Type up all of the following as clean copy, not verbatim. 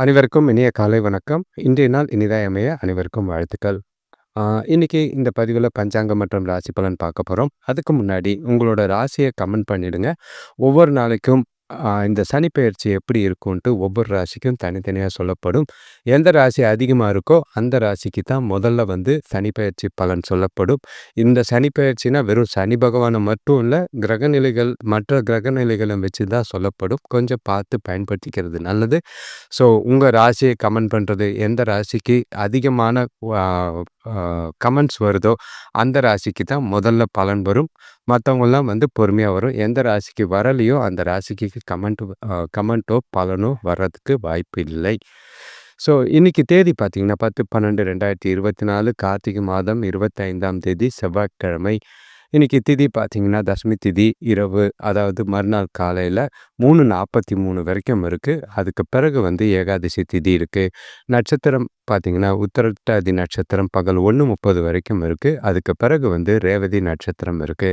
அனைவருக்கும் இனிய காலை வணக்கம். இன்றைய நாள் இனிதாய் அமைய அனைவருக்கும் வாழ்த்துக்கள். ஆ இன்னைக்கு இந்த பதிவுல பஞ்சாங்கம் மற்றும் ராசி பலன் பார்க்க போறோம். அதுக்கு முன்னாடி உங்களோட ராசிய கமெண்ட் பண்ணிடுங்க. ஒவ்வொரு நாளைக்கும் இந்த சனி பெயர்ச்சி எப்படி இருக்குன்ட்டு ஒவ்வொரு ராசிக்கும் தனித்தனியா சொல்லப்படும். எந்த ராசி அதிகமா இருக்கோ அந்த ராசிக்கு தான் முதல்ல வந்து சனி பெயர்ச்சி பலன் சொல்லப்படும். இந்த சனி பெயர்ச்சினா வெறும் சனி பகவான மட்டும் இல்ல, கிரகநிலைகள் மற்ற கிரகநிலைகள வச்சு தான் சொல்லப்படும். கொஞ்சம் பார்த்து பயன்படுத்திக்கிறது நல்லது. ஸோ உங்க ராசிய கமெண்ட் பண்றது, எந்த ராசிக்கு அதிகமான ஆ ஆ கமெண்ட்ஸ் வருதோ அந்த ராசிக்கு தான் முதல்ல பலன் வரும். மத்தவங்கலாம் வந்து பொறுமையா வரும். எந்த ராசிக்கு வரலையோ அந்த ராசிக்கு கமெண்ட்டோ, பலனோ வர்றதுக்கு வாய்ப்பு இல்லை. ஸோ இன்னைக்கு தேதி பார்த்தீங்கன்னா 10/12/2024 கார்த்திகை மாதம் 25ஆம் தேதி செவ்வாய்க்கிழமை. இன்னைக்கு திதி பார்த்தீங்கன்னா தசமி திதி இரவு, அதாவது மறுநாள் காலையில 3:43 வரைக்கும் இருக்கு. அதுக்கு பிறகு வந்து ஏகாதசி திதி இருக்கு. நட்சத்திரம் பார்த்தீங்கன்னா உத்திரட்டாதி நட்சத்திரம் பகல் 1:30 வரைக்கும் இருக்கு. அதுக்கு பிறகு வந்து ரேவதி நட்சத்திரம் இருக்கு.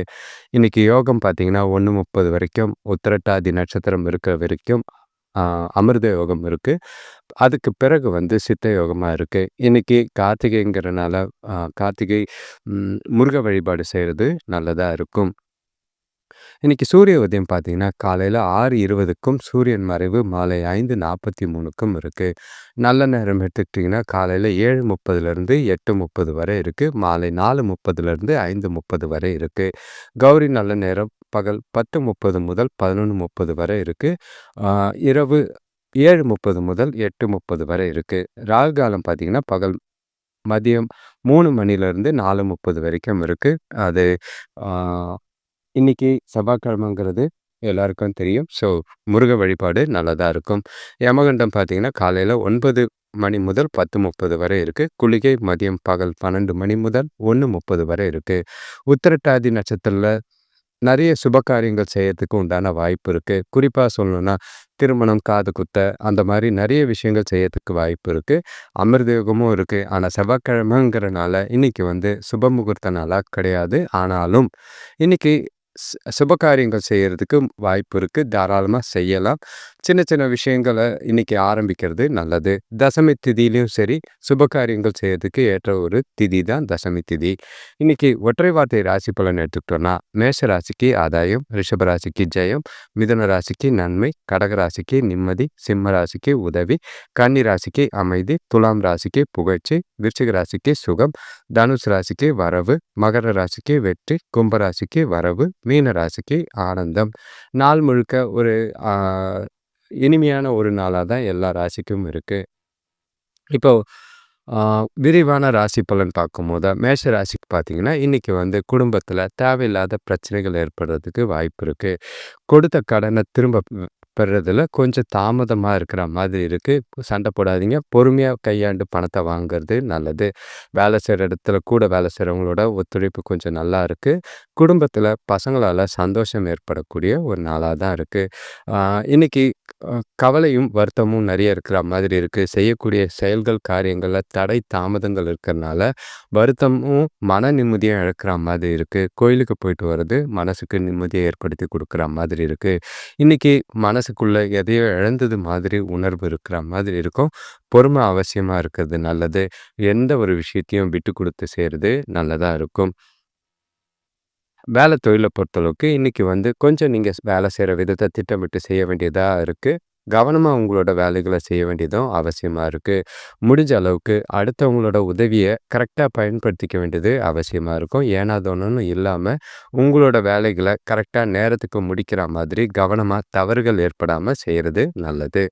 இன்னைக்கு யோகம் பார்த்தீங்கன்னா 1:30 வரைக்கும் உத்திரட்டாதி நட்சத்திரம் இருக்கிற வரைக்கும் அமிர்த யோகம் இருக்கு. அதுக்கு பிறகு வந்து சித்த யோகமா இருக்கு. இன்னைக்கு கார்த்திகைங்கிறனால கார்த்திகை முருக வழிபாடு செய்றது நல்லதா இருக்கும். இன்னைக்கு சூரிய உதயம் பார்த்தீங்கன்னா காலையில 6:20க்கும் சூரியன் மறைவு மாலை 5:43க்கும் இருக்கு. நல்ல நேரம் எடுத்துக்கிட்டிங்கன்னா காலையில 7:30லேருந்து 8:30 வரை இருக்கு. மாலை 4:30லேருந்து 5:30 வரை இருக்கு. கௌரி நல்ல நேரம் பகல் 10:30 முதல் 11:30 வரை இருக்கு. இரவு 7:30 முதல் 8:30 வரை இருக்கு. ராகு காலம் பார்த்தீங்கன்னா பகல் மதியம் 3 மணிலேருந்து 4:30 வரைக்கும் இருக்கு. அது ஆ இன்னைக்கு செவ்வாய்க்கிழமைங்கிறது எல்லாருக்கும் தெரியும். ஸோ முருக வழிபாடு நல்லதா இருக்கும். யமகண்டம் பார்த்தீங்கன்னா காலையில 9 மணி முதல் 10:30 வரை இருக்கு. குளிகை மதியம் பகல் 12 மணி முதல் 1:30 வரை இருக்கு. உத்திரட்டாதி நட்சத்திரத்துல நிறைய சுப காரியங்கள் செய்யறதுக்கு உண்டான வாய்ப்பு இருக்கு. குறிப்பா சொல்லணும்னா திருமணம், காது குத்த அந்த மாதிரி நிறைய விஷயங்கள் செய்யறதுக்கு வாய்ப்பு இருக்கு. அமிர்த யோகமும் இருக்கு. ஆனா செவ்வாய்க்கிழமைங்கிறனால இன்னைக்கு வந்து சுப முகூர்த்த நாளா கிடையாது. ஆனாலும் இன்னைக்கு சுப காரியங்கள் செய்யறதுக்கு வாய்ப்பு இருக்கு. தாராளமா செய்யலாம். சின்ன சின்ன விஷயங்கள இன்னைக்கு ஆரம்பிக்கிறது நல்லது. தசமி திதியிலும் சரி, சுப காரியங்கள் செய்யறதுக்கு ஏற்ற ஒரு திதி தான் தசமி திதி. இன்னைக்கு ஒற்றை வார்த்தை ராசி பலன் எடுத்துக்கிட்டோம்னா, மேஷ ராசிக்கு ஆதாயம், ரிஷப ராசிக்கு ஜெயம், மிதுன ராசிக்கு நன்மை, கடக ராசிக்கு நிம்மதி, சிம்ம ராசிக்கு உதவி, கன்னி ராசிக்கு அமைதி, துலாம் ராசிக்கு புகழ்ச்சி, விருச்சிக ராசிக்கு சுகம், தனுசு ராசிக்கு வரவு, மகர ராசிக்கு வெற்றி, கும்ப ராசிக்கு வரவு, மீன ராசிக்கு ஆனந்தம். நாள் முழுக்க ஒரு இனிமையான ஒரு நாளாக தான் எல்லா ராசிக்கும் இருக்கு. இப்போ விரிவான ராசி பலன் பார்க்கும்போது மேஷ ராசிக்கு பார்த்தீங்கன்னா இன்னைக்கு வந்து குடும்பத்தில் தேவையில்லாத பிரச்சனைகள் ஏற்படுறதுக்கு வாய்ப்பு இருக்கு. கொடுத்த கடனை திரும்ப பெறதுல கொஞ்சம் தாமதமாக இருக்கிற மாதிரி இருக்கு. சண்டை போடாதீங்க. பொறுமையாக கையாண்டு பணத்தை வாங்குறது நல்லது. வேலை செய்கிற இடத்துல கூட வேலை செய்கிறவங்களோட ஒத்துழைப்பு கொஞ்சம் நல்லா இருக்கு. குடும்பத்தில் பசங்களால் சந்தோஷம் ஏற்படக்கூடிய ஒரு நாளாக தான் இருக்கு. இன்னைக்கு கவலையும் வருத்தமும் நிறைய இருக்கிற மாதிரி இருக்கு. செய்யக்கூடிய செயல்கள் காரியங்கள்ல தடை தாமதங்கள் இருக்கிறனால வருத்தமும் மன நிம்மதியும் இழக்கிற மாதிரி இருக்கு. கோயிலுக்கு போயிட்டு வர்றது மனசுக்கு நிம்மதியை ஏற்படுத்தி கொடுக்குற மாதிரி இருக்கு. இன்னைக்கு மனசுக்குள்ள எதையோ இழந்தது மாதிரி உணர்வு இருக்கிற மாதிரி இருக்கும். பொறுமை அவசியமா இருக்கிறது நல்லது. எந்த ஒரு விஷயத்தையும் விட்டு கொடுத்து செய்கிறது நல்லதா இருக்கும். வேலை தொழிலை பொறுத்தளவுக்கு இன்னைக்கு வந்து கொஞ்சம் நீங்கள் வேலை செய்கிற விதத்தை திட்டமிட்டு செய்ய வேண்டியதாக இருக்குது. கவனமாக உங்களோட வேலைகளை செய்ய வேண்டியதும் அவசியமாக இருக்குது. முடிஞ்ச அளவுக்கு அடுத்தவங்களோட உதவியை கரெக்டாக பயன்படுத்திக்க வேண்டியது அவசியமாக இருக்கும். ஏனாதோன்னு இல்லாமல் உங்களோட வேலைகளை கரெக்டாக நேரத்துக்கு முடிக்கிற மாதிரி கவனமாக தவறுகள் ஏற்படாமல் செய்கிறது நல்லது.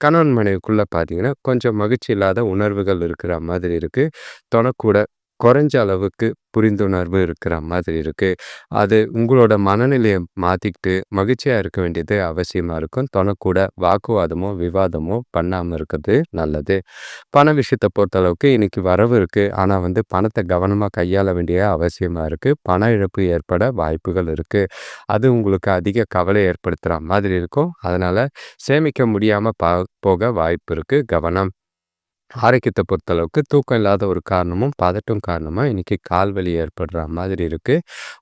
கணவன் மனைவிக்குள்ளே பார்த்தீங்கன்னா கொஞ்சம் மகிழ்ச்சி இல்லாத உணர்வுகள் இருக்கிற மாதிரி இருக்குது. தொணக்கூட குறைஞ்ச அளவுக்கு புரிந்துணர்வு இருக்கிற மாதிரி இருக்கு. அது உங்களோட மனநிலையை மாற்றிக்கிட்டு மகிழ்ச்சியாக இருக்க வேண்டியது அவசியமாக இருக்கும். தொணக்கூட வாக்குவாதமோ விவாதமோ பண்ணாமல் இருக்கிறது நல்லது. பண விஷயத்தை பொறுத்தளவுக்கு இன்னைக்கு வரவு இருக்குது. ஆனால் வந்து பணத்தை கவனமாக கையாள வேண்டிய அவசியமாக இருக்குது. பண இழப்பு ஏற்பட வாய்ப்புகள் இருக்குது. அது உங்களுக்கு அதிக கவலை ஏற்படுத்துகிற மாதிரி இருக்கும். அதனால் சேமிக்க முடியாமல் போக வாய்ப்பு இருக்குது. கவனம். ஆரோக்கியத்த பொறுத்தளவுக்கு தூக்கம் இல்லாத ஒரு காரணமும், பதட்டம் காரணமா இன்னைக்கு கால் வலி ஏற்படுற மாதிரி இருக்கு.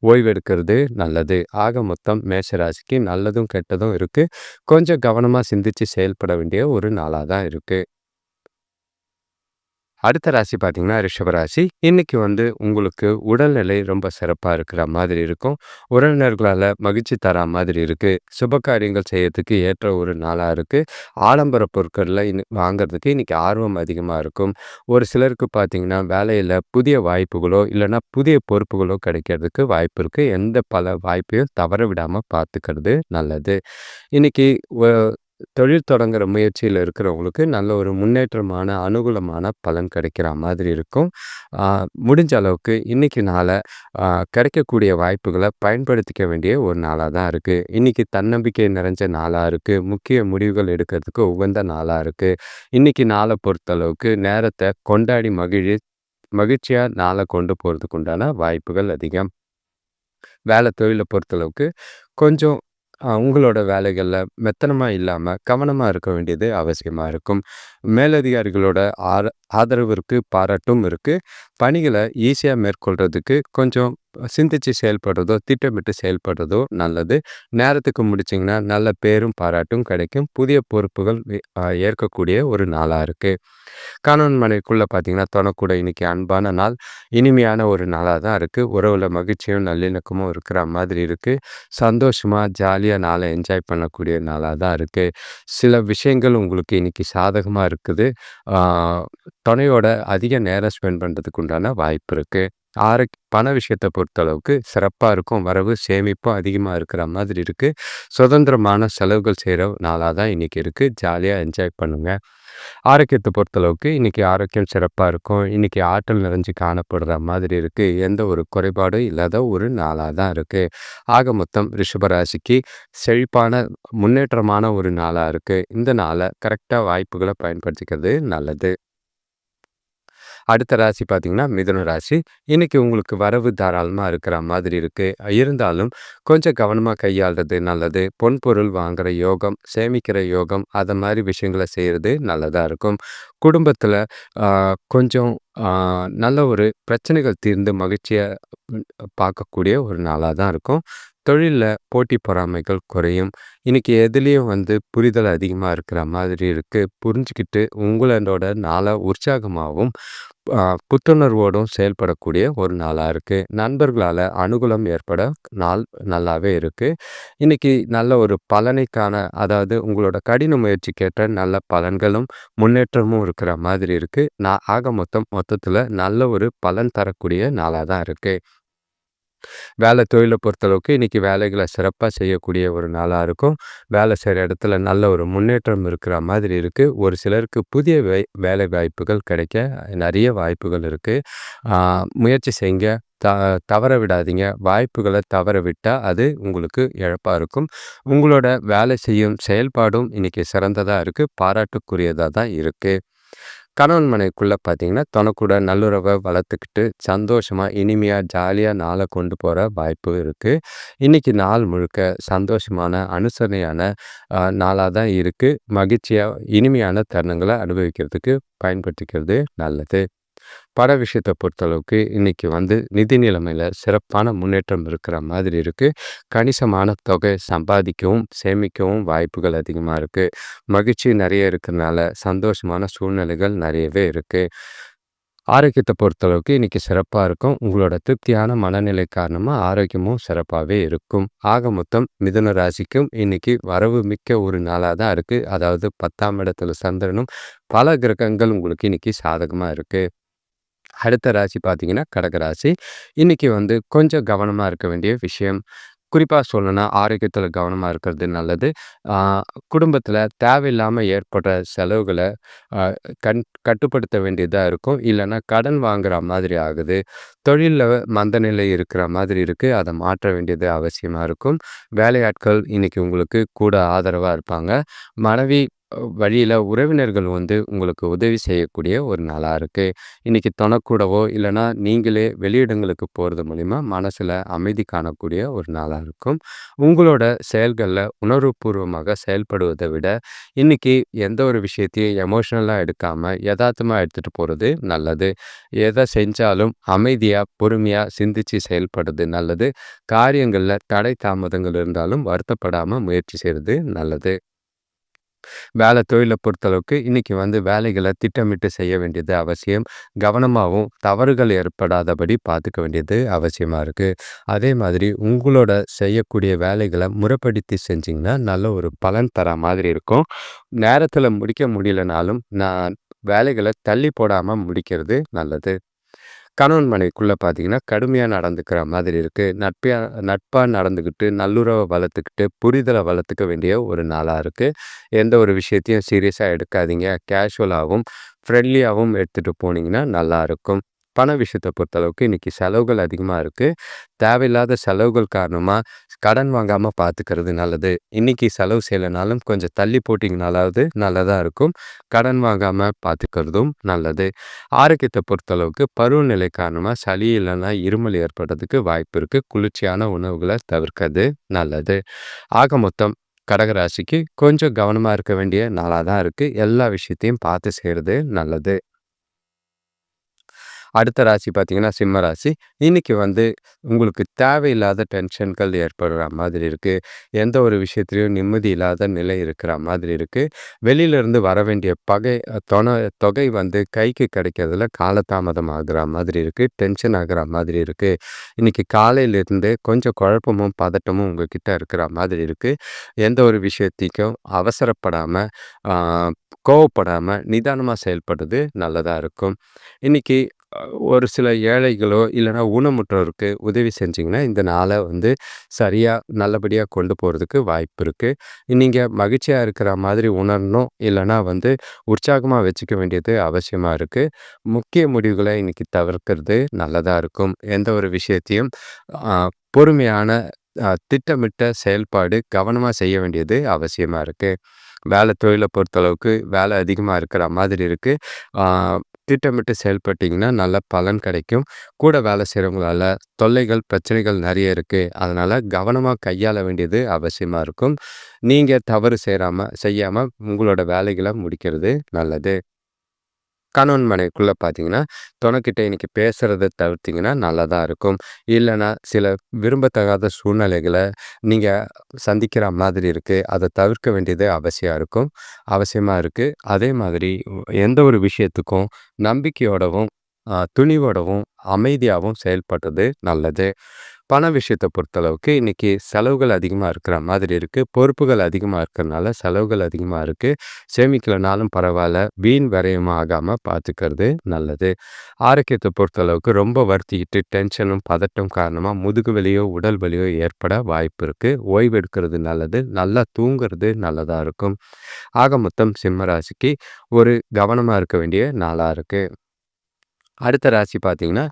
ஓய்வு எடுக்கிறது நல்லது. ஆக மொத்தம் மேஷ ராசிக்கு நல்லதும், கெட்டதும் இருக்கு. கொஞ்சம் கவனமா சிந்திச்சு செயல்பட வேண்டிய ஒரு நாளா தான் இருக்கு. அடுத்த ராசி பார்த்தீங்கன்னா, ரிஷப ராசி. இன்னைக்கு உங்களுக்கு உடல்நிலை ரொம்ப சிறப்பா இருக்கிற மாதிரி இருக்கும். உறவினர்களால மகிழ்ச்சி தரா மாதிரி இருக்கு. சுப காரியங்கள் செய்யறதுக்கு ஏற்ற ஒரு நாளா இருக்கு. ஆடம்பர பொருட்கள்ல வாங்குறதுக்கு இன்னைக்கு ஆர்வம் அதிகமா இருக்கும். ஒரு சிலருக்கு பார்த்தீங்கன்னா, வேலையில புதிய வாய்ப்புகளோ, இல்லன்னா புதிய பொறுப்புகளோ கிடைக்கிறதுக்கு வாய்ப்பு இருக்கு. எந்த பல வாய்ப்பையும் தவற விடாம பார்த்துக்கிறது நல்லது. இன்னைக்கு ஒ தொழில் தொடங்குற முயற்சியில இருக்கிறவங்களுக்கு நல்ல ஒரு முன்னேற்றமான, அனுகூலமான பலன் கிடைக்கிற மாதிரி இருக்கும். ஆ முடிஞ்ச அளவுக்கு இன்னைக்கு நாள அ கிடைக்கக்கூடிய வாய்ப்புகள பயன்படுத்திக்க வேண்டிய ஒரு நாளா தான் இருக்கு. இன்னைக்கு தன்னம்பிக்கை நிறைஞ்ச நாளா இருக்கு. முக்கிய முடிவுகள் எடுக்கிறதுக்கு உகந்த நாளா இருக்கு. இன்னைக்கு நாள பொறுத்தளவுக்கு நேரத்த கொண்டாடி மகிழ்ச்சியா நாள கொண்டு போறதுக்கு உண்டான வாய்ப்புகள் அதிகம். தொழில பொறுத்தளவுக்கு கொஞ்சம் உங்களோட வேலைகள்ல மெத்தனமா இல்லாம, கவனமா இருக்க வேண்டியது அவசியமா இருக்கும். மேலதிகாரிகளோட ஆதரவிற்கு பாராட்டும் இருக்கு. பணிகள ஈஸியா மேற்கொள்றதுக்கு கொஞ்சம் சிந்திச்சு செயல்படுறதோ, திட்டமிட்டு செயல்படுறதோ நல்லது. நேரத்துக்கு முடிச்சீங்கன்னா, நல்ல பேரும், பாராட்டும் கிடைக்கும். புதிய பொறுப்புகள் ஏற்கக்கூடிய ஒரு நாளா இருக்கு. கணவன் மனைவிக்குள்ள பார்த்தீங்கன்னா, தொணக்கூட இன்னைக்கு அன்பான நாள். இனிமையான ஒரு நாளா தான் இருக்கு. உறவுல மகிழ்ச்சியும், நல்லிணக்கமும் இருக்கிற மாதிரி இருக்கு. சந்தோஷமா, ஜாலியா நாள என்ஜாய் பண்ணக்கூடிய நாளா தான் இருக்கு. சில விஷயங்கள் உங்களுக்கு இன்னைக்கு சாதகமா இருக்குது. ஆ துணையோட அதிக நேரம் ஸ்பெண்ட் பண்றதுக்கு உண்டான வாய்ப்பு இருக்கு. பண விஷயத்த பொறுத்தளவுக்கு சிறப்பா இருக்கும். வரவு, சேமிப்பும் அதிகமா இருக்கிற மாதிரி இருக்கு. சுதந்திரமான செலவுகள் செய்ற நாளா தான் இன்னைக்கு இருக்கு. ஜாலியா என்ஜாய் பண்ணுங்க. ஆரோக்கியத்த பொறுத்தளவுக்கு இன்னைக்கு ஆரோக்கியம் சிறப்பா இருக்கும். இன்னைக்கு ஆற்றல் நிறைஞ்சு காணப்படுற மாதிரி இருக்கு. எந்த ஒரு குறைபாடும் இல்லாத ஒரு நாளா தான் இருக்கு. ஆக மொத்தம் ரிஷப ராசிக்கு செழிப்பான, முன்னேற்றமான ஒரு நாளா இருக்கு. இந்த நாள கரெக்ட்டா வாய்ப்புகள பயன்படுத்திக்கிறது நல்லது. அடுத்த ராசி பார்த்தீங்கன்னா, மிதுன ராசி. இன்னைக்கு உங்களுக்கு வரவு தாராளமா இருக்கிற மாதிரி இருக்கு. இருந்தாலும் கொஞ்சம் கவனமா கையாள்றது நல்லது. பொன்பொருள் வாங்குற யோகம், சேமிக்கிற யோகம், அத மாரி விஷயங்கள செய்றது நல்லதா இருக்கும். குடும்பத்தில ஆ கொஞ்சம் ஆ நல்ல ஒரு பிரச்சனைகள் தீர்ந்து மகிழ்ச்சியா பார்க்கக்கூடிய ஒரு நாளா தான் இருக்கும். தொழில்ல போட்டி பொறாமைகள் குறையும். இன்னைக்கு எதுலயும் புரிதல் அதிகமா இருக்கிற மாதிரி இருக்கு. புரிஞ்சுக்கிட்டு உங்களோட நாள உற்சாகமாவும், அ புத்துணர்வோடும் செயல்படக்கூடிய ஒரு நாளா இருக்கு. நண்பர்களால அனுகூலம் ஏற்பட நாள் நல்லாவே இருக்கு. இன்னைக்கு நல்ல ஒரு பலனைக்கான அதாவது உங்களோட கடின முயற்சிக்கேற்ற நல்ல பலன்களும், முன்னேற்றமும் இருக்கிற மாதிரி இருக்கு. ஆக மொத்தத்துல நல்ல ஒரு பலன் தரக்கூடிய நாளா தான் இருக்கு. தொழில பொறுத்தளவுக்கு இன்னைக்கு வேலைகள சிறப்பா செய்யக்கூடிய ஒரு நாளா இருக்கும். வேலை செய்ற இடத்துல நல்ல ஒரு முன்னேற்றம் இருக்கிற மாதிரி இருக்கு. ஒரு சிலருக்கு புதிய வேலை வாய்ப்புகள் கிடைக்க நெறைய வாய்ப்புகள் இருக்கு. ஆ முயற்சி செய்யுங்க. த தவற விடாதீங்க. வாய்ப்புகள தவற விட்டா அது உங்களுக்கு இழப்பா இருக்கும். உங்களோட வேலை செய்யும் செயல்பாடும் இன்னைக்கு சிறந்ததா இருக்கு. பாராட்டுக்குரியதா தான் இருக்கு. கணவன் மனைவிக்குள்ள பார்த்தீங்கன்னா, தனக்கூட நல்லுறவ வளர்த்துக்கிட்டு, சந்தோஷமா, இனிமையா, ஜாலியா நாள கொண்டு போற வாய்ப்பு இருக்கு. இன்னைக்கு நாள் முழுக்க சந்தோஷமான, அனுசரணையான நாளா தான் இருக்கு. மகிழ்ச்சியா, இனிமையான தருணங்கள அனுபவிக்கிறதுக்கு பயன்படுத்திக்கிறது நல்லது. பண விஷயத்த பொறுத்தளவுக்கு இன்னைக்கு நிதி நிலைமையில சிறப்பான முன்னேற்றம் இருக்கிற மாதிரி இருக்கு. கணிசமான தொகை சம்பாதிக்கவும், சேமிக்கவும் வாய்ப்புகள் அதிகமா இருக்கு. மகிழ்ச்சி நெறைய இருக்கிறனால சந்தோஷமான சூழ்நிலைகள் நெறையவே இருக்கு. ஆரோக்கியத்த பொறுத்தளவுக்கு இன்னைக்கு சிறப்பா இருக்கும். உங்களோட திருப்தியான மனநிலை காரணமா ஆரோக்கியமும் சிறப்பாவே இருக்கும். ஆக மொத்தம் மிதுன ராசிக்கும் இன்னைக்கு வரவு மிக்க ஒரு நாளா தான் இருக்கு. அதாவது 10ஆம் இடத்துல சந்திரனும், பல கிரகங்கள் உங்களுக்கு இன்னைக்கு சாதகமா இருக்கு. அடுத்த ராசி பார்த்தீங்கன்னா, கடக ராசி. இன்னைக்கு கொஞ்சம் கவனமா இருக்க வேண்டிய விஷயம். குறிப்பா சொல்லணும்னா, ஆரோக்கியத்தில கவனமா இருக்கிறது நல்லது. ஆ குடும்பத்தில தேவையில்லாம ஏற்படுற செலவுகள அ கட்டுப்படுத்த வேண்டியதா இருக்கும். இல்லன்னா கடன் வாங்குற மாதிரி ஆகுது. தொழில்ல மந்தநிலை இருக்கிற மாதிரி இருக்கு. அத மாற்ற வேண்டியது அவசியமா இருக்கும். வேலையாட்கள் இன்னைக்கு உங்களுக்கு கூட ஆதரவா இருப்பாங்க. மனைவி வழியில உறவினர்கள் வந்து உங்களுக்கு உதவி செய்யக்கூடிய ஒரு நாளா இருக்கு. இன்னைக்கு தொணக்கூடவோ, இல்லன்னா நீங்களே வெளியிடங்களுக்கு போறது மூலியமா மனசுல அமைதி காணக்கூடிய ஒரு நாளா இருக்கும். உங்களோட செயல்கள்ல உணர்வுபூர்வமாக செயல்படுவத விட, இன்னைக்கு எந்த ஒரு விஷயத்தையும் எமோஷனலா எடுக்காம எதார்த்தமா எடுத்துட்டு போறது நல்லது. எத செஞ்சாலும் அமைதியா, பொறுமையா சிந்திச்சு செயல்படுறது நல்லது. காரியங்கள்ல தடை தாமதங்கள் இருந்தாலும் வருத்தப்படாம முயற்சி செய்றது நல்லது. தொழில பொறுத்தளவுக்கு இன்னைக்கு வந்து வேலைகள திட்டமிட்டு செய்ய வேண்டியது அவசியம். கவனமாவும், தவறுகள் ஏற்படாதபடி பார்த்துக்க வேண்டியது அவசியமா இருக்கு. அதே மாதிரி உங்களோட செய்யக்கூடிய வேலைகள முறைப்படுத்தி செஞ்சீங்கன்னா, நல்ல ஒரு பலன் தர மாதிரி இருக்கும். நேரத்தில முடிக்க முடியலனாலும், நான் வேலைகள தள்ளி போடாம முடிக்கிறது நல்லது. கணவன் மனைவிக்குள்ள பார்த்தீங்கன்னா, கடுமையா நடந்துக்கிற மாதிரி இருக்கு. நட்பா நடந்துக்கிட்டு, நல்லுறவ வளர்த்துக்கிட்டு, புரிதல வளர்த்துக்க வேண்டிய ஒரு நாளா இருக்கு. எந்த ஒரு விஷயத்தையும் சீரியஸா எடுக்காதீங்க. கேஷுவலாவும், ஃப்ரெண்ட்லியாவும் எடுத்துட்டு போனீங்கன்னா நல்லாருக்கும். பண விஷயத்த பொறுத்தளவுக்கு இன்னைக்கு செலவுகள் அதிகமா இருக்கு. தேவையில்லாத செலவுகள் காரணமா கடன் வாங்காம பார்த்துக்கிறது நல்லது. இன்னைக்கு செலவு செய்யலனாலும் கொஞ்சம் தள்ளி போட்டீங்கனாலாவது நல்லதா இருக்கும். கடன் வாங்காம பார்த்துக்கிறதும் நல்லது. ஆரோக்கியத்த பொறுத்தளவுக்கு பருவநிலை காரணமா சளி இல்லைன்னா இருமல் ஏற்படுறதுக்கு வாய்ப்பு இருக்கு. குளிர்ச்சியான உணவுகளை தவிர்க்கிறது நல்லது. ஆக மொத்தம் கடகராசிக்கு கொஞ்சம் கவனமா இருக்க வேண்டிய நாளா தான் இருக்கு. எல்லா விஷயத்தையும் பார்த்து செய்றது நல்லது. அடுத்த ராசி பார்த்தீங்கன்னா, சிம்ம ராசி. இன்னைக்கு வந்து உங்களுக்கு தேவையில்லாத டென்ஷன்கள் ஏற்படுற மாதிரி இருக்கு. எந்த ஒரு விஷயத்திலயும் நிம்மதி இல்லாத நிலை இருக்கிற மாதிரி இருக்கு. வெளியிலருந்து வர வேண்டிய தொகை வந்து கைக்கு கிடைக்கிறதுல காலதாமதம் ஆகுற மாதிரி இருக்கு. டென்ஷன் ஆகுற மாதிரி இருக்கு. இன்னைக்கு காலையிலிருந்தே கொஞ்சம் குழப்பமும், பதட்டமும் உங்ககிட்ட இருக்கிற மாதிரி இருக்கு. எந்த ஒரு விஷயத்திக்கும் அவசரப்படாம, ஆ கோவப்படாம, நிதானமா செயல்படுறது நல்லதா இருக்கும். இன்னைக்கு அ ஒரு சில ஏழைகளோ, இல்லன்னா ஊனமுற்றோருக்கு உதவி செஞ்சீங்கன்னா, இந்த நாள வந்து சரியா, நல்லபடியா கொண்டு போறதுக்கு வாய்ப்பு இருக்கு. நீங்க மகிழ்ச்சியா இருக்கிற மாதிரி உணரணும். இல்லன்னா வந்து உற்சாகமா வச்சுக்க வேண்டியது அவசியமா இருக்கு. முக்கிய முடிவுகள இன்னைக்கு தவிர்க்கிறது நல்லதா இருக்கும். எந்த ஒரு விஷயத்தையும் அ பொறுமையான திட்டமிட்ட செயல்பாடு கவனமா செய்ய வேண்டியது அவசியமா இருக்கு. தொழில பொறுத்தளவுக்கு வேலை அதிகமா இருக்கிற மாதிரி இருக்கு. ஆ திட்டமிட்டு செயல்பட்டீங்கன்னா, நல்ல பலன் கிடைக்கும். கூட வேலை செய்றவங்களால தொல்லைகள், பிரச்சனைகள் நெறைய இருக்கு. அதனால கவனமா கையாள வேண்டியது அவசியமா இருக்கும். நீங்க தவறு செய்யாம உங்களோட வேலைகள முடிக்கிறது நல்லது. கணவன் மனைவிக்குள்ள பார்த்தீங்கன்னா, தொணக்கிட்ட இன்னைக்கு பேசுறத தவிர்த்தீங்கன்னா நல்லதா இருக்கும். இல்லன்னா, சில விரும்பத்தகாத சூழ்நிலைகள நீங்க சந்திக்கிற மாதிரி இருக்கு. அத தவிர்க்க வேண்டியது அவசியமா இருக்கு. அதே மாதிரி எந்த ஒரு விஷயத்துக்கும் நம்பிக்கையோடவும், துணிவோடவும், அமைதியாவும் செயல்படுறது நல்லது. பண விஷயத்த பொறுத்தளவுக்கு இன்னைக்கு செலவுகள் அதிகமா இருக்கிற மாதிரி இருக்கு. பொறுப்புகள் அதிகமா இருக்கிறனால செலவுகள் அதிகமா இருக்கு. சேமிக்கலனாலும் பரவால்ல. வீண் விரயம் ஆகாம பார்த்துக்கிறது நல்லது. ஆரோக்கியத்த பொறுத்தளவுக்கு ரொம்ப வருத்திக்கிட்டு டென்ஷனும், பதட்டம் காரணமா முதுகு வலியோ, உடல் வலியோ ஏற்பட வாய்ப்பு இருக்கு. ஓய்வு எடுக்கிறது நல்லது. நல்லா தூங்குறது நல்லதா இருக்கும். ஆக மொத்தம் சிம்ம ராசிக்கு ஒரு கவனமா இருக்க வேண்டிய நாளா இருக்கு. அடுத்த ராசி பார்த்தீங்கன்னா,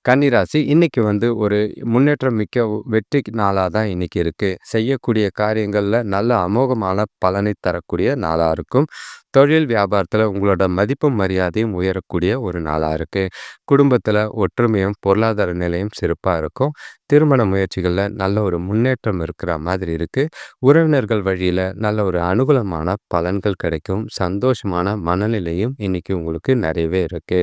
கன்னி ராசி. இன்னைக்கு வந்து ஒரு முன்னேற்றம் மிக்க வெற்றி நாளா தான் இன்னைக்கு இருக்கு. செய்யக்கூடிய காரியங்கள்ல நல்ல அமோகமான பலனை தரக்கூடிய நாளா இருக்கும். தொழில் வியாபாரத்துல உங்களோட மதிப்பும், மரியாதையும் உயரக்கூடிய ஒரு நாளா இருக்கு. குடும்பத்துல ஒற்றுமையும், பொருளாதார நிலையும் சிறப்பா இருக்கும். திருமண முயற்சிகள்ல நல்ல ஒரு முன்னேற்றம் இருக்கிற மாதிரி இருக்கு. உறவினர்கள் வழியில நல்ல ஒரு அனுகூலமான பலன்கள் கிடைக்கும். சந்தோஷமான மனநிலையும் இன்னைக்கு உங்களுக்கு நிறையவே இருக்கு.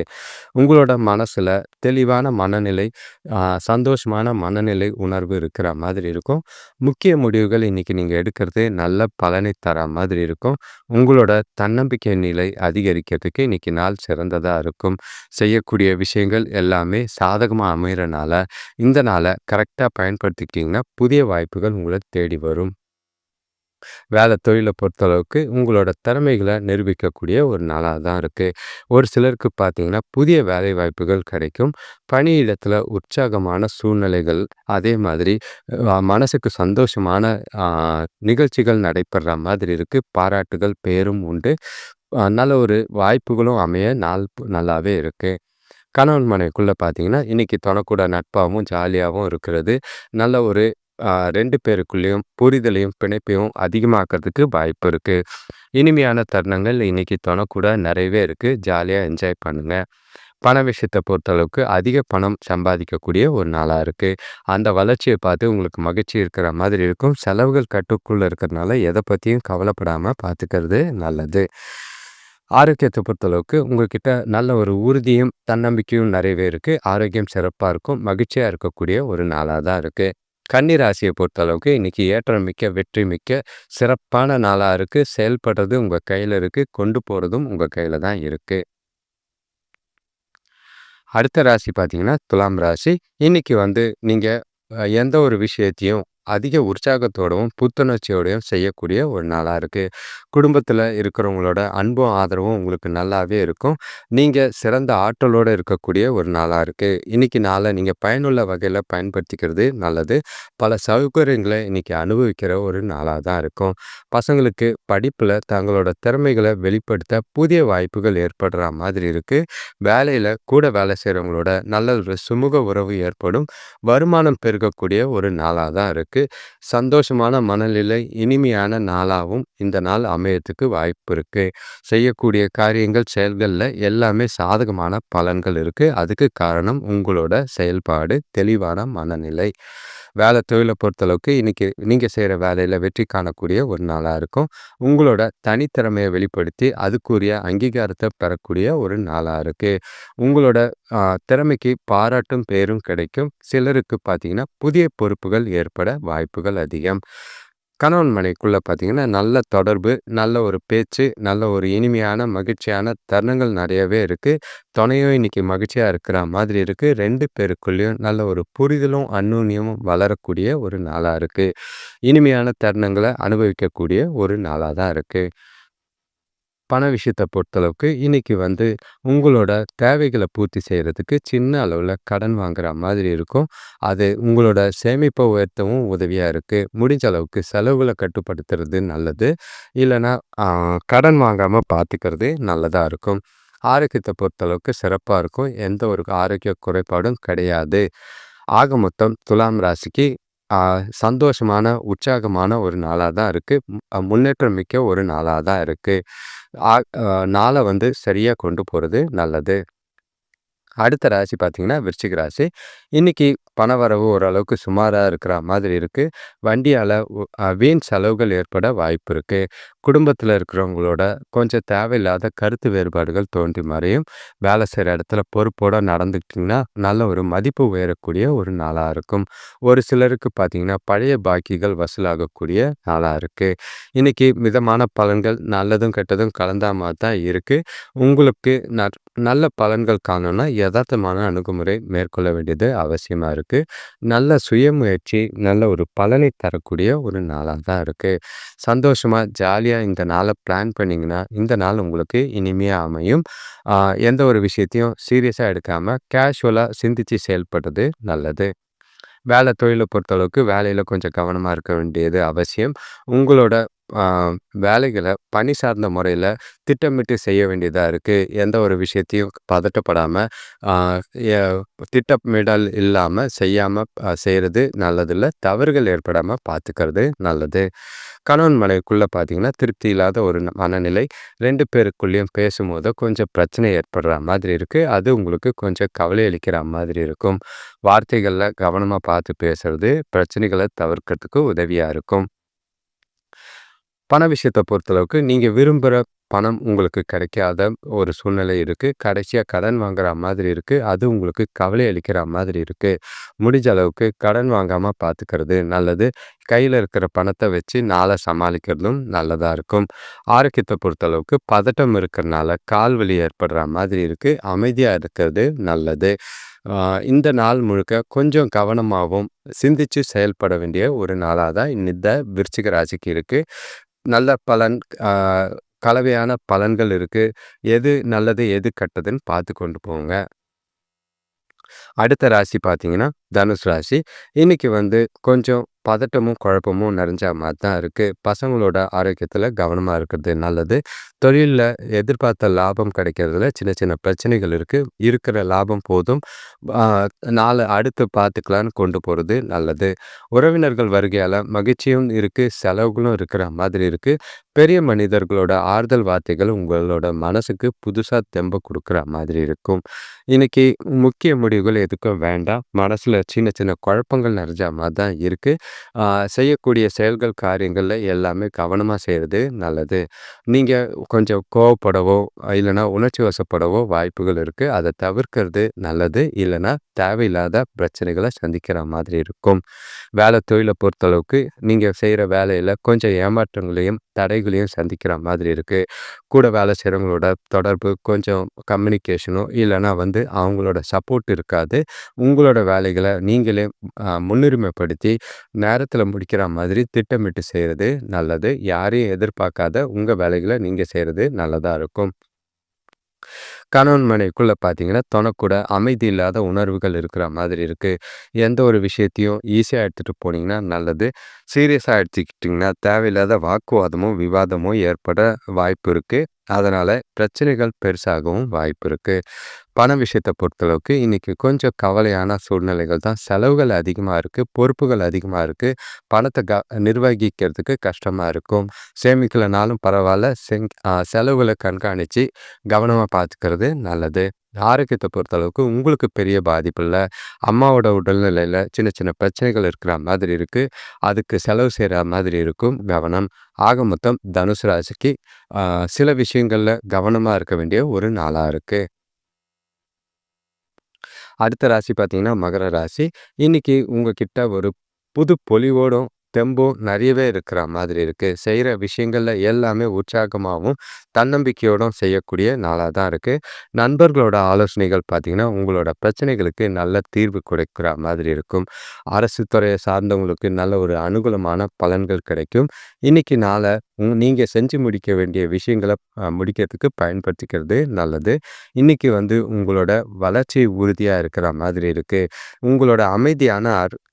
உங்களோட மனசுல தெளிவான மனநிலை, அ சந்தோஷமான மனநிலை உணர்வு இருக்கிற மாதிரி இருக்கும். முக்கிய முடிவுகள் இன்னைக்கு நீங்க எடுக்கிறது நல்ல பலனை தர மாதிரி இருக்கும். உங்களோட தன்னம்பிக்கை நிலை அதிகரிக்கிறதுக்கு இன்னைக்கு நாள் சிறந்ததா இருக்கும். செய்யக்கூடிய விஷயங்கள் எல்லாமே சாதகமா அமையறனால, இந்த நாள கரெக்ட்டா பயன்படுத்திக்கிட்டீங்கன்னா, புதிய வாய்ப்புகள் உங்கள தேடி வரும். தொழில பொறுத்தளவுக்கு உங்களோட திறமைகள நிரூபிக்கக்கூடிய ஒரு நாளா தான் இருக்கு. ஒரு சிலருக்கு பார்த்தீங்கன்னா, புதிய வேலை வாய்ப்புகள் கிடைக்கும். பணியிடத்துல உற்சாகமான சூழ்நிலைகள், அதே மாதிரி மனசுக்கு சந்தோஷமான அ நிகழ்ச்சிகள் நடைபெற மாதிரி இருக்கு. பாராட்டுகள், பேரும் உண்டு. நல்ல ஒரு வாய்ப்புகளும் அமைய நாள் நல்லாவே இருக்கு. கணவன் மனைவிக்குள்ள பார்த்தீங்கன்னா, இன்னைக்கு தொணக்கூட நட்பாவும், ஜாலியாவும் இருக்கிறது. நல்ல ஒரு 2 பேருக்குள்ளேயும் புரிதலையும், பிணைப்பையும் அதிகமாக்கிறதுக்கு வாய்ப்பு இருக்கு. இனிமையான தருணங்கள் இன்னைக்கு தொணக்கூட நிறையவே இருக்கு. ஜாலியா என்ஜாய் பண்ணுங்க. பண விஷயத்த பொறுத்தளவுக்கு அதிக பணம் சம்பாதிக்கக்கூடிய ஒரு நாளா இருக்கு. அந்த வளர்ச்சிய பார்த்து உங்களுக்கு மகிழ்ச்சி இருக்கிற மாதிரி இருக்கும். செலவுகள் கட்டுக்குள்ள இருக்கிறதுனால எத பத்தியும் கவலைப்படாம பார்த்துக்கிறது நல்லது. ஆரோக்கியத்த பொறுத்தளவுக்கு உங்ககிட்ட நல்ல ஒரு உறுதியும், தன்னம்பிக்கையும் நிறையவே இருக்கு. ஆரோக்கியம் சிறப்பா இருக்கும். மகிழ்ச்சியா இருக்கக்கூடிய ஒரு நாளா தான் இருக்கு. கன்னி ராசிய பொறுத்தளவுக்கு இன்னைக்கு ஏற்றம் மிக்க, வெற்றி மிக்க சிறப்பான நாளா இருக்கு. செயல்படுறது உங்க கையில இருக்கு. கொண்டு போறதும் உங்க கையில தான் இருக்கு. அடுத்த ராசி பார்த்தீங்கன்னா, துலாம் ராசி. இன்னைக்கு நீங்க எந்த ஒரு விஷயத்தையும் அதிக உற்சாகத்தோடவும், புத்துணர்ச்சியோடையும் செய்யக்கூடிய ஒரு நாளா இருக்கு. குடும்பத்தில இருக்கிறவங்களோட அன்பும், ஆதரவும் உங்களுக்கு நல்லாவே இருக்கும். நீங்க சிறந்த ஆற்றலோட இருக்கக்கூடிய ஒரு நாளா இருக்கு. இன்னைக்கு நாள நீங்க பயனுள்ள வகையில பயன்படுத்திக்கிறது நல்லது. பல சௌகரியங்கள இன்னைக்கு அனுபவிக்கிற ஒரு நாளா தான் இருக்கும். பசங்களுக்கு படிப்புல தங்களோட திறமைகள வெளிப்படுத்த புதிய வாய்ப்புகள் ஏற்படுற மாதிரி இருக்கு. வேலையில கூட வேலை செய்கிறவங்களோட நல்ல ஒரு சுமூக உறவு ஏற்படும். வருமானம் பெருகக்கூடிய ஒரு நாளாக தான் இருக்கு. சந்தோஷமான மனநிலை, இனிமையான நாளாகவும் இந்த நாள் அமையத்துக்கு வாய்ப்பு இருக்கு. செய்யக்கூடிய காரியங்கள், செயல்களில் எல்லாமே சாதகமான பலன்கள் இருக்கு. அதுக்கு காரணம் உங்களோட செயல்பாடு, தெளிவான மனநிலை. வேலை தொழிலை பொறுத்தளவுக்கு இன்னைக்கு நீங்கள் செய்கிற வேலையில் வெற்றி காணக்கூடிய ஒரு நாளாக இருக்கும். உங்களோட தனித்திறமையை வெளிப்படுத்தி அதுக்குரிய அங்கீகாரத்தை பெறக்கூடிய ஒரு நாளாக இருக்கு. உங்களோட திறமைக்கு பாராட்டும் பேரும் கிடைக்கும். சிலருக்கு பார்த்தீங்கன்னா புதிய பொறுப்புகள் ஏற்பட வாய்ப்புகள் அதிகம். கணவன் மனைவிக்குள்ள பார்த்தீங்கன்னா நல்ல தொடர்பு, நல்ல ஒரு பேச்சு, நல்ல ஒரு இனிமையான மகிழ்ச்சியான தருணங்கள் நிறையவே இருக்கு. துணையும் இன்னைக்கு மகிழ்ச்சியா இருக்கிற மாதிரி இருக்கு. 2 பேருக்குள்ளேயும் நல்ல ஒரு புரிதலும் அந்யோன்யமும் வளரக்கூடிய ஒரு நாளா இருக்கு. இனிமையான தருணங்களை அனுபவிக்கக்கூடிய ஒரு நாளா தான் இருக்கு. பண விஷயத்த பொறுத்தளவுக்கு இன்னைக்கு உங்களோட தேவைகளை பூர்த்தி செய்கிறதுக்கு சின்ன அளவில் கடன் வாங்குற மாதிரி இருக்கும். அது உங்களோட சேமிப்பை உயர்த்தவும் உதவியாக இருக்குது. முடிஞ்ச அளவுக்கு செலவுகளை கட்டுப்படுத்துறது நல்லது. இல்லைன்னா கடன் வாங்காமல் பார்த்துக்கிறது நல்லதாக இருக்கும். ஆரோக்கியத்தை பொறுத்தளவுக்கு சிறப்பாக இருக்கும். எந்த ஒரு ஆரோக்கிய குறைபாடும் கிடையாது. ஆக மொத்தம் துலாம் ராசிக்கு சந்தோஷமான, உற்சாகமான ஒரு நாளா தான் இருக்கு. முன்னேற்றம் மிக்க ஒரு நாளா தான் இருக்கு. ஆ நாள சரியா கொண்டு போறது நல்லது. அடுத்த ராசி பார்த்தீங்கன்னா, விருச்சிக ராசி. இன்னைக்கு பணவரவு ஓரளவுக்கு சுமாரா இருக்கிற மாதிரி இருக்கு. வண்டியால வீண் செலவுகள் ஏற்பட வாய்ப்பு இருக்கு. குடும்பத்தில இருக்கிறவங்களோட கொஞ்சம் தேவையில்லாத கருத்து வேறுபாடுகள் தோன்றி மறையும். வேலை செய்ற இடத்துல பொறுப்போட நடந்துக்கிட்டிங்கன்னா, நல்ல ஒரு மதிப்பு உயரக்கூடிய ஒரு நாளா இருக்கும். ஒரு சிலருக்கு பார்த்தீங்கன்னா, பழைய பாக்கிகள் வசூலாகக்கூடிய நாளா இருக்கு. இன்னைக்கு மிதமான பலன்கள் நல்லதும், கெட்டதும் கலந்தா மாரி தான் இருக்கு. உங்களுக்கு நல்ல பலன்கள் காணணும்னா யதார்த்தமான அணுகுமுறை மேற்கொள்ள வேண்டியது அவசியமா இருக்கு. நல்ல சுயமுயற்சி, நல்ல ஒரு பலனை தரக்கூடிய ஒரு நாளா தான் இருக்கு. சந்தோஷமா, ஜாலியா இந்த நாள பிளான் பண்ணீங்கன்னா, இந்த நாள் உங்களுக்கு இனிமையா அமையும். எந்த ஒரு விஷயத்தையும் சீரியஸா எடுக்காம, கேஷுவலா சிந்திச்சு செயல்படுறது நல்லது. வேலை தொழில பொறுத்தளவுக்கு வேலையில கொஞ்சம் கவனமா இருக்க வேண்டியது அவசியம். உங்களோட ஆ வேலைகள பணி சார்ந்த முறையில திட்டமிட்டு செய்ய வேண்டியதா இருக்கு. எந்த ஒரு விஷயத்தையும் பதட்டப்படாம, ஆ எ திட்டமிடல் இல்லாம செய்யாம செய்றது நல்லதில்ல. தவறுகள் ஏற்படாம பார்த்துக்கிறது நல்லது. கணவன் மனைவிக்குள்ள பார்த்தீங்கன்னா, திருப்தி இல்லாத ஒரு மனநிலை. 2 பேருக்குள்ளேயும் பேசும்போது கொஞ்சம் பிரச்சனை ஏற்படுற மாதிரி இருக்கு. அது உங்களுக்கு கொஞ்சம் கவலை அளிக்கிற மாதிரி இருக்கும். வார்த்தைகள்ல கவனமா பார்த்து பேசுறது பிரச்சனைகள தவிர்க்கிறதுக்கு உதவியா இருக்கும். பண விஷயத்த பொறுத்தளவுக்கு நீங்க விரும்புற பணம் உங்களுக்கு கிடைக்காத ஒரு சூழ்நிலை இருக்கு. கடைசியா கடன் வாங்குற மாதிரி இருக்கு. அது உங்களுக்கு கவலை அளிக்கிற மாதிரி இருக்கு. முடிஞ்ச அளவுக்கு கடன் வாங்காம பார்த்துக்கிறது நல்லது. கையில இருக்கிற பணத்த வச்சு நாள சமாளிக்கிறதும் நல்லதா இருக்கும். ஆரோக்கியத்த பொறுத்தளவுக்கு பதட்டம் இருக்கிறனால கால் வலி ஏற்படுற மாதிரி இருக்கு. அமைதியா இருக்கிறது நல்லது. இந்த நாள் முழுக்க கொஞ்சம் கவனமாவும், சிந்திச்சு செயல்பட வேண்டிய ஒரு நாளா தான் இந்த விருச்சிக ராசிக்கு இருக்கு. நல்ல பலன் அ கலவையான பலன்கள் இருக்கு. எது நல்லது, எது கெட்டதுன்னு பார்த்து கொண்டு போங்க. அடுத்த ராசி பார்த்தீங்கன்னா, தனுசு ராசி. இன்னைக்கு கொஞ்சம் பதட்டமும், குழப்பமும் நிறைஞ்ச மாரி தான் இருக்கு. பசங்களோட ஆரோக்கியத்துல கவனமா இருக்கிறது நல்லது. தொழில்ல எதிர்பார்த்த லாபம் கிடைக்கிறதுல சின்ன சின்ன பிரச்சனைகள் இருக்கு. இருக்கிற லாபம் போதும். ஆ நாள அடுத்து பார்த்துக்கலான்னு கொண்டு போறது நல்லது. உறவினர்கள் வருகையால மகிழ்ச்சியும் இருக்கு, செலவுகளும் இருக்கிற மாதிரி இருக்கு. பெரிய மனிதர்களோட ஆறுதல் வார்த்தைகள் உங்களோட மனசுக்கு புதுசா தெம்ப குடுக்குற மாதிரி இருக்கும். இன்னைக்கு முக்கிய முடிவுகள் எதுக்கும் வேண்டாம். மனசுல சின்ன சின்ன குழப்பங்கள் நிறைஞ்ச மாரி தான் இருக்கு. ஆ செய்யக்கூடிய செயல்கள், காரியங்கள்ல எல்லாமே கவனமா செய்றது நல்லது. நீங்க கொஞ்சம் கோவப்படவோ, இல்லன்னா உணர்ச்சி வசப்படவோ வாய்ப்புகள் இருக்கு. அத தவிர்க்கிறது நல்லது. இல்லன்னா தேவையில்லாத பிரச்சனைகள சந்திக்கிற மாதிரி இருக்கும். தொழில பொறுத்தளவுக்கு நீங்க செய்ற வேலையில கொஞ்சம் ஏமாற்றங்களையும், தடைகளையும் சந்திக்கிற மாதிரி இருக்கு. கூட வேலை செய்றவங்களோட தொடர்பு கொஞ்சம் கம்யூனிகேஷனோ, இல்லன்னா அவங்களோட சப்போர்ட் இருக்காது. உங்களோட வேலைகள நீங்களே முன்னுரிமைப்படுத்தி நேரத்தில முடிக்கிற மாதிரி திட்டமிட்டு செய்றது நல்லது. யாரையும் எதிர்பார்க்காத உங்க வேலைகள நீங்க செய்றது நல்லதா இருக்கும். கணவன் மனைவிக்குள்ள பார்த்தீங்கன்னா, தொணக்கூட அமைதி இல்லாத உணர்வுகள் இருக்கிற மாதிரி இருக்கு. எந்த ஒரு விஷயத்தையும் ஈஸியா எடுத்துட்டு போனீங்கன்னா நல்லது. சீரியஸா எடுத்துக்கிட்டீங்கன்னா, தேவையில்லாத வாக்குவாதமும், விவாதமும் ஏற்பட வாய்ப்பு இருக்கு. அதனால பிரச்சனைகள் பெருசாகவும் வாய்ப்பு இருக்கு. பண விஷயத்த பொறுத்தளவுக்கு இன்னைக்கு கொஞ்சம் கவலையான சூழ்நிலைகள் தான். செலவுகள் அதிகமா இருக்கு. பொறுப்புகள் அதிகமா இருக்கு. பணத்த நிர்வகிக்கிறதுக்கு கஷ்டமா இருக்கும். சேமிக்கலனாலும் பரவால்ல. செலவுகள கண்காணிச்சு கவனமா பார்த்துக்கிறது நல்லது. ஆரோக்கியத்த பொறுத்தளவுக்கு உங்களுக்கு பெரிய பாதிப்பு இல்ல. அம்மாவோட உடல்நிலையில சின்ன சின்ன பிரச்சனைகள் இருக்கிற மாதிரி இருக்கு. அதுக்கு செலவு செய்ற மாதிரி இருக்கும். கவனம். ஆக மொத்தம் தனுசு ராசிக்கு அ சில விஷயங்கள்ல கவனமா இருக்க வேண்டிய ஒரு நாளா இருக்கு. அடுத்த ராசி பார்த்தீங்கன்னா, மகர ராசி. இன்னைக்கு உங்ககிட்ட ஒரு புது பொலிவோடும், தெம்பும் நிறையவே இருக்கிற மாதிரி இருக்கு. செய்ற விஷயங்கள்ல எல்லாமே உற்சாகமாவும், தன்னம்பிக்கையோடும் செய்யக்கூடிய நாளா தான் இருக்கு. நண்பர்களோட ஆலோசனைகள் பார்த்தீங்கன்னா, உங்களோட பிரச்சனைகளுக்கு நல்ல தீர்வு கொடுக்கிற மாதிரி இருக்கும். அரசு துறையை சார்ந்தவங்களுக்கு நல்ல ஒரு அனுகூலமான பலன்கள் கிடைக்கும். இன்னைக்கு நாள நீங்க செஞ்சு முடிக்க வேண்டிய விஷயங்கள முடிக்கிறதுக்கு பயன்படுத்திக்கிறது நல்லது. இன்னைக்கு உங்களோட வளர்ச்சி உறுதியா இருக்கிற மாதிரி இருக்கு. உங்களோட அமைதியான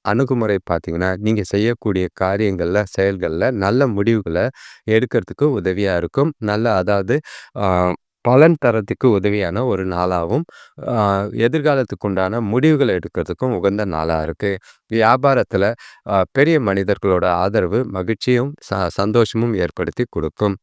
அணுகுமுறை பார்த்தீங்கன்னா, நீங்க செய்யக்கூடிய காரியங்கள்ல, செயல்கள்ல நல்ல முடிவுகள எடுக்கிறதுக்கு உதவியா இருக்கும். அதாவது ஆ பலன் தர்றதுக்கு உதவியான ஒரு நாளாவும், ஆ எதிர்காலத்துக்கு உண்டான முடிவுகள எடுக்கிறதுக்கும் உகந்த நாளா இருக்கு. வியாபாரத்துல பெரிய மனிதர்களோட ஆதரவு மகிழ்ச்சியும், சந்தோஷமும் ஏற்படுத்தி குடுக்கும்.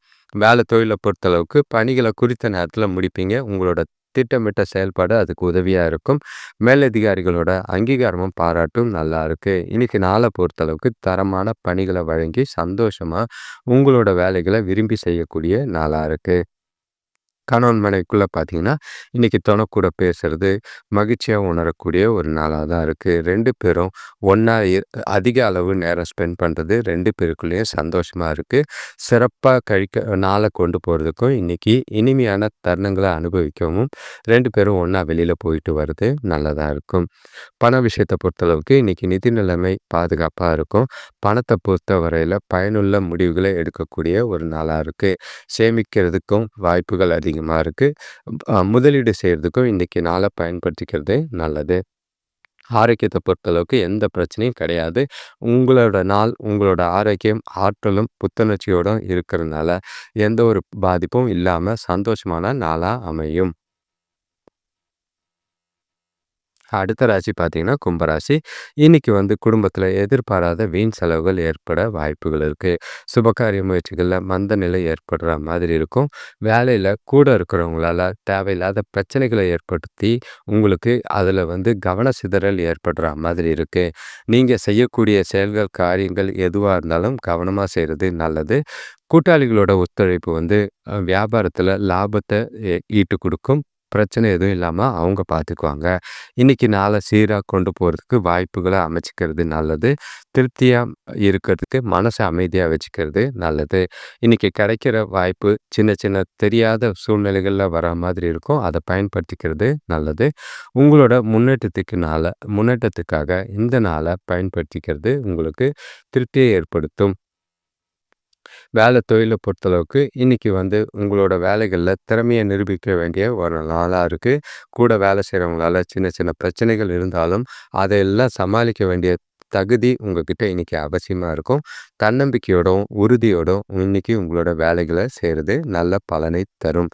தொழில பொறுத்தளவுக்கு பணிகள குறித்த நேரத்துல முடிப்பீங்க. உங்களோட திட்டமிட்ட செயல்பாடு அதுக்கு உதவியா இருக்கும். மேலதிகாரிகளோட அங்கீகாரமும், பாராட்டும் நல்லா இருக்கு. இன்னைக்கு நாள பொறுத்தளவுக்கு தரமான பணிகள வழங்கி சந்தோஷமா உங்களோட வேலைகள விரும்பி செய்யக்கூடிய நாளா இருக்கு. கணவன் மனைவிக்குள்ள பார்த்தீங்கன்னா, இன்னைக்கு தொணக்கூட பேசுறது, மகிழ்ச்சியா உணரக்கூடிய ஒரு நாளா தான் இருக்கு. 2 பேரும் ஒண்ணா அதிக அளவு நேரம் ஸ்பெண்ட் பண்றது 2 பேருக்குள்ளேயும் சந்தோஷமா இருக்கு. சிறப்பா நாள கொண்டு போறதுக்கும், இன்னைக்கு இனிமையான தருணங்கள அனுபவிக்கவும் 2 பேரும் ஒண்ணா வெளியில போயிட்டு வர்றது நல்லதா இருக்கும். பண விஷயத்த பொறுத்தளவுக்கு இன்னைக்கு நிதி நிலைமை பாதுகாப்பா இருக்கும். பணத்த பொறுத்தவரையில பயனுள்ள முடிவுகள எடுக்கக்கூடிய ஒரு நாளா இருக்கு. சேமிக்கிறதுக்கும் வாய்ப்புகள் அதிகமா இருக்கு. முதலீடு செய்றதுக்கும் இன்னைக்கு நாள பயன்படுத்திக்கிறது நல்லது. ஆரோக்கியத்த பொறுத்தளவுக்கு எந்த பிரச்சனையும் கிடையாது. உங்களோட நாள், உங்களோட ஆரோக்கியம், ஆற்றலும், புத்துணர்ச்சியோடும் இருக்கிறனால, எந்த ஒரு பாதிப்பும் இல்லாம சந்தோஷமான நாளா அமையும். அடுத்த ராசி பார்த்தீங்கன்னா, கும்பராசி. இன்னைக்கு குடும்பத்தில எதிர்பாராத வீண் செலவுகள் ஏற்பட வாய்ப்புகள் இருக்கு. சுபகாரிய முயற்சிகள்ல மந்த நிலை ஏற்படுற மாதிரி இருக்கும். வேலையில கூட இருக்கிறவங்களால தேவையில்லாத பிரச்சனைகள ஏற்படுத்தி, உங்களுக்கு அதில கவன சிதறல் ஏற்படுற மாதிரி இருக்கு. நீங்க செய்யக்கூடிய செயல்கள், காரியங்கள் எதுவா இருந்தாலும் கவனமா செய்றது நல்லது. கூட்டாளிகளோட ஒத்துழைப்பு வியாபாரத்தில லாபத்த ஈட்டுக் குடுக்கும். பிரச்சனை எதுவும் இல்லாம அவங்க பார்த்துக்குவாங்க. இன்னைக்கு நாள சீரா கொண்டு போறதுக்கு வாய்ப்புகள அமைச்சுக்கிறது நல்லது. திருப்தியா இருக்கிறதுக்கு மனச அமைதியா வச்சுக்கிறது நல்லது. இன்னைக்கு கிடைக்கிற வாய்ப்பு சின்ன சின்ன தெரியாத சூழ்நிலைகள்ல வர மாதிரி இருக்கும். அத பயன்படுத்திக்கிறது நல்லது. உங்களோட முன்னேற்றத்துக்காக இந்த நாள பயன்படுத்திக்கிறது உங்களுக்கு திருப்தியை ஏற்படுத்தும். தொழில பொறுத்தளவுக்கு இன்னைக்கு உங்களோட வேலைகள்ல திறமைய நிரூபிக்க வேண்டிய ஒரு நாளா இருக்கு. கூட வேலை செய்றவங்களால சின்ன சின்ன பிரச்சனைகள் இருந்தாலும், அதையெல்லாம் சமாளிக்க வேண்டிய தகுதி உங்ககிட்ட இன்னைக்கு அவசியமா இருக்கும். தன்னம்பிக்கையோடும், உறுதியோடும் இன்னைக்கு உங்களோட வேலைகள செய்றது நல்ல பலனை தரும்.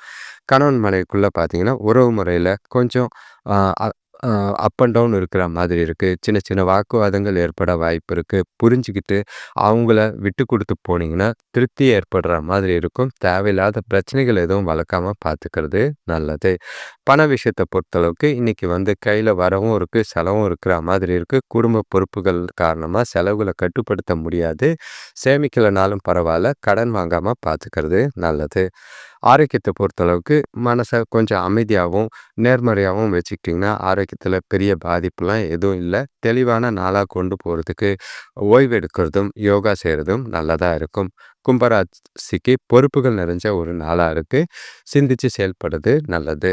கணவன் மனைவிக்குள்ள பார்த்தீங்கன்னா, உறவு முறையில கொஞ்சம் அ அ அ அப் அண்ட் டவுன் இருக்கிற மாதிரி இருக்கு. சின்ன சின்ன வாக்குவாதங்கள் ஏற்பட வாய்ப்பு இருக்கு. புரிஞ்சுகிட்டு அவங்கள விட்டு குடுத்து போனீங்கன்னா, திருப்தி ஏற்படுற மாதிரி இருக்கும். தேவையில்லாத பிரச்சனைகள் எதுவும் வளர்க்காம பார்த்துக்கிறது நல்லது. பண விஷயத்த பொறுத்தளவுக்கு இன்னைக்கு கையில வரவும் இருக்கு, செலவும் இருக்கிற மாதிரி இருக்கு. குடும்ப பொறுப்புகள் காரணமா செலவுகள கட்டுப்படுத்த முடியாது. சேமிக்கலனாலும் பரவால்ல, கடன் வாங்காம பார்த்துக்கிறது நல்லது. ஆரோக்கியத்த பொறுத்தளவுக்கு மனச கொஞ்சம் அமைதியாவும், நேர்மறையாவும் வச்சுக்கிட்டிங்கன்னா, ஆரோக்கியத்தில பெரிய பாதிப்புலாம் எதுவும் இல்ல. தெளிவான நாளா கொண்டு போறதுக்கு ஓய்வு எடுக்கிறதும், யோகா செய்றதும் நல்லதா இருக்கும். கும்பராசிக்கு பொறுப்புகள் நிறைஞ்ச ஒரு நாளா இருக்கு. சிந்திச்சு செயல்படுறது நல்லது.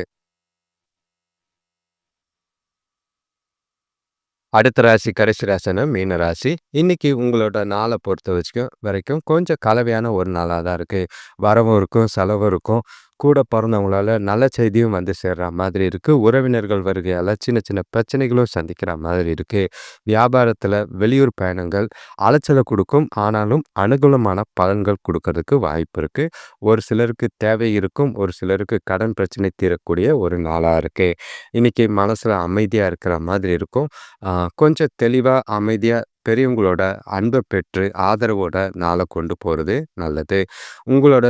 அடுத்த ராசி கடைசி ராசினா மீன ராசி. இன்னைக்கு உங்களோட நாள பொறுத்த வரைக்கும் கொஞ்சம் கலவையான ஒரு நாளா தான் இருக்கு. வரவும் இருக்கும், செலவும் இருக்கும். கூட பொறந்தவங்களால நல்ல செய்தியும் வந்து சேர்ற மாதிரி இருக்கு. உறவினர்கள் வருகையால சின்ன சின்ன பிரச்சனைகளும் சந்திக்கிற மாதிரி இருக்கு. வியாபாரத்துல வெளியூர் பயணங்கள் அலைச்சல குடுக்கும். ஆனாலும் அனுகூலமான பலன்கள் குடுக்கறதுக்கு வாய்ப்பு இருக்கு. ஒரு சிலருக்கு தேவை இருக்கும். ஒரு சிலருக்கு கடன் பிரச்சனை தீரக்கூடிய ஒரு நாளா இருக்கு. இன்னைக்கு மனசுல அமைதியா இருக்கிற மாதிரி இருக்கும். ஆ, கொஞ்சம் தெளிவா, அமைதியா பெரியவங்களோட அன்ப பெற்று, ஆதரவோட நாள கொண்டு போறது நல்லது. உங்களோட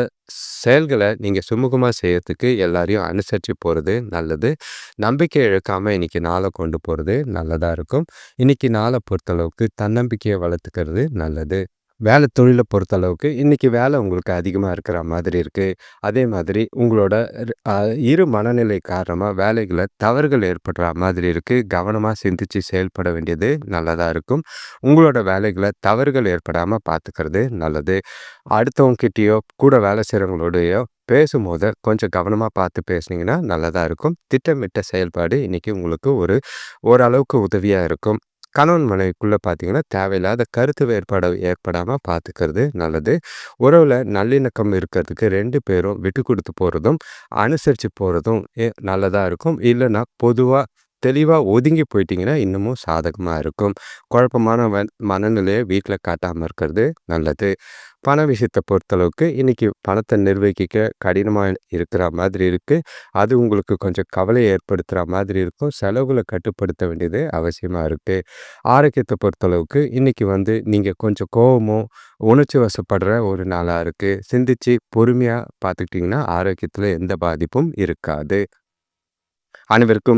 செயல்கள நீங்க சுமூகமா செய்யறதுக்கு எல்லாரையும் அனுசரிச்சு போறது நல்லது. நம்பிக்கை இழக்காம இன்னைக்கு நாள கொண்டு போறது நல்லதா இருக்கும். இன்னைக்கு நாள பொறுத்தளவுக்கு தன்னம்பிக்கைய வளர்த்துக்கிறது நல்லது. வேலை தொழில பொறுத்தளவுக்கு, இன்னைக்கு வேலை உங்களுக்கு அதிகமா இருக்கிற மாதிரி இருக்கு. அதே மாதிரி உங்களோட ர் அ இரு மனநிலை காரணமா வேலைகள்ல தவறுகள் ஏற்படுற மாதிரி இருக்கு. கவனமா சிந்திச்சு செயல்பட வேண்டியது நல்லதா இருக்கும். உங்களோட வேலைகள தவறுகள் ஏற்படாம பார்த்துக்கிறது நல்லது. அடுத்தவங்க கிட்டயோ, கூட வேலை செய்றவங்களோடயோ பேசும்போது கொஞ்சம் கவனமா பார்த்து பேசுனீங்கன்னா நல்லதா இருக்கும். திட்டமிட்ட செயல்பாடு இன்னைக்கு உங்களுக்கு ஓரளவுக்கு உதவியா இருக்கும். கணவன் மனைவிக்குள்ள பார்த்தீங்கன்னா, தேவையில்லாத கருத்து வேறுபாடு ஏற்படாம பார்த்துக்கிறது நல்லது. உறவுல நல்லிணக்கம் இருக்கிறதுக்கு 2 பேரும் விட்டு குடுத்து போறதும், அனுசரிச்சு போறதும் நல்லதா இருக்கும். இல்லன்னா பொதுவா தெளிவா ஒதுங்கி போயிட்டீங்கன்னா, இன்னமும் சாதகமா இருக்கும். குழப்பமான மனநிலைய வீட்ல காட்டாம இருக்கிறது நல்லது. பண விஷயத்த பொறுத்தளவுக்கு இன்னைக்கு பணத்த நிர்வகிக்க கடினமா இருக்கிற மாதிரி இருக்கு. அது உங்களுக்கு கொஞ்சம் கவலைய ஏற்படுத்துற மாதிரி இருக்கும். செலவுகள கட்டுப்படுத்த வேண்டியது அவசியமா இருக்கு. ஆரோக்கியத்த பொறுத்தளவுக்கு இன்னைக்கு நீங்க கொஞ்சம் கோவமும், உணர்ச்சி வசப்படுற ஒரு நாளா இருக்கு. சிந்திச்சு பொறுமையா பார்த்துக்கிட்டீங்கன்னா, ஆரோக்கியத்துல எந்த பாதிப்பும் இருக்காது. அனைவருக்கும்